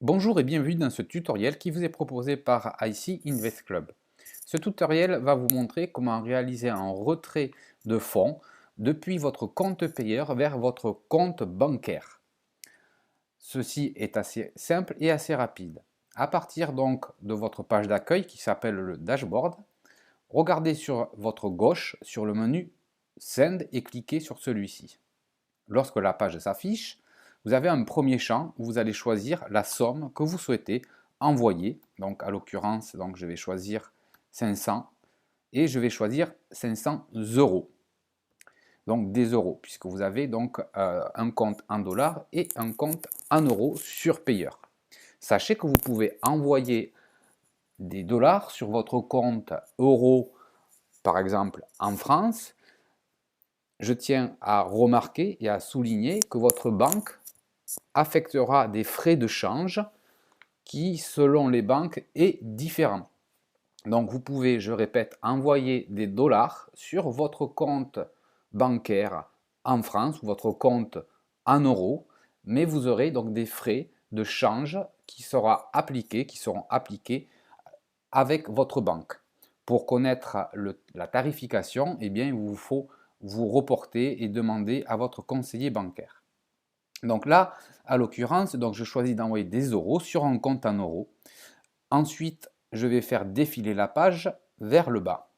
Bonjour et bienvenue dans ce tutoriel qui vous est proposé par IC Invest Club. Ce tutoriel va vous montrer comment réaliser un retrait de fonds depuis votre compte payeur vers votre compte bancaire. Ceci est assez simple et assez rapide. À partir donc de votre page d'accueil qui s'appelle le dashboard, regardez sur votre gauche sur le menu Send et cliquez sur celui-ci. Lorsque la page s'affiche, vous avez un premier champ où vous allez choisir la somme que vous souhaitez envoyer. Donc, à l'occurrence, je vais choisir 500 et je vais choisir 500 euros. Donc, des euros, puisque vous avez donc un compte en dollars et un compte en euros sur payeur. Sachez que vous pouvez envoyer des dollars sur votre compte euros, par exemple en France. Je tiens à remarquer et à souligner que votre banque affectera des frais de change qui, selon les banques, est différent. Donc vous pouvez, je répète, envoyer des dollars sur votre compte bancaire en France ou votre compte en euros, mais vous aurez donc des frais de change qui seront appliqués avec votre banque. Pour connaître la tarification, eh bien, il vous faut vous reporter et demander à votre conseiller bancaire. Donc là, à l'occurrence, je choisis d'envoyer des euros sur un compte en euros. Ensuite, je vais faire défiler la page vers le bas.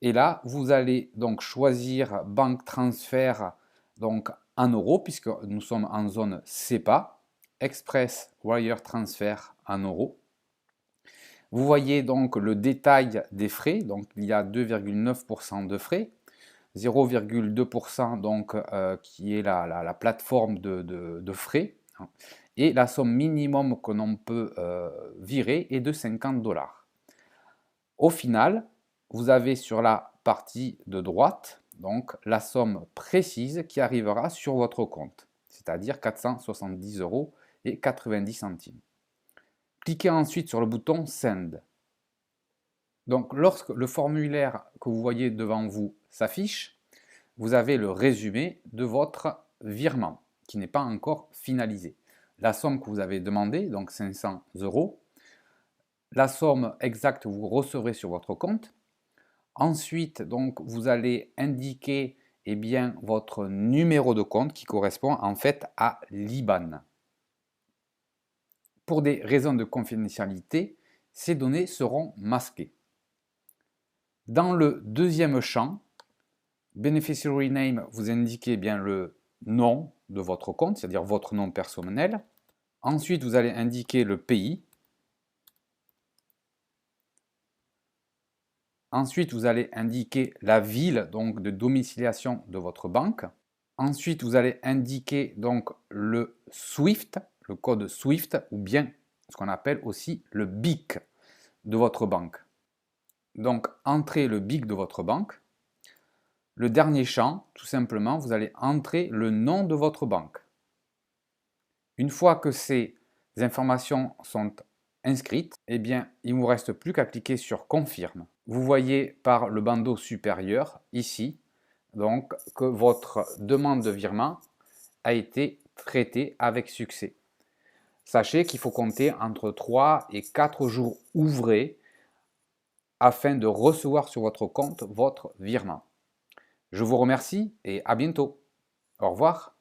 Et là, vous allez donc choisir banque transfert donc en euros, puisque nous sommes en zone CEPA, Express Wire Transfer en euros. Vous voyez donc le détail des frais, donc il y a 2,9% de frais, 0,2% donc qui est la plateforme de frais, hein, et la somme minimum que l'on peut virer est de 50 dollars. Au final, vous avez sur la partie de droite donc la somme précise qui arrivera sur votre compte, c'est-à-dire 470 euros et 90 centimes. Cliquez ensuite sur le bouton Send. Donc lorsque le formulaire que vous voyez devant vous s'affiche, vous avez le résumé de votre virement qui n'est pas encore finalisé. La somme que vous avez demandée, donc 500 euros, la somme exacte que vous recevrez sur votre compte. Ensuite, donc, vous allez indiquer votre numéro de compte qui correspond en fait à l'IBAN. Pour des raisons de confidentialité, ces données seront masquées. Dans le deuxième champ, Beneficiary Name, vous indiquez bien le nom de votre compte, c'est-à-dire votre nom personnel. Ensuite, vous allez indiquer le pays. Ensuite, vous allez indiquer la ville donc, de domiciliation de votre banque. Ensuite, vous allez indiquer donc le SWIFT, le code SWIFT, ou bien ce qu'on appelle aussi le BIC de votre banque. Donc, entrez le BIC de votre banque. Le dernier champ, tout simplement, vous allez entrer le nom de votre banque. Une fois que ces informations sont inscrites, eh bien, il ne vous reste plus qu'à cliquer sur Confirme. Vous voyez par le bandeau supérieur, ici, donc, que votre demande de virement a été traitée avec succès. Sachez qu'il faut compter entre 3 et 4 jours ouvrés afin de recevoir sur votre compte votre virement. Je vous remercie et à bientôt. Au revoir.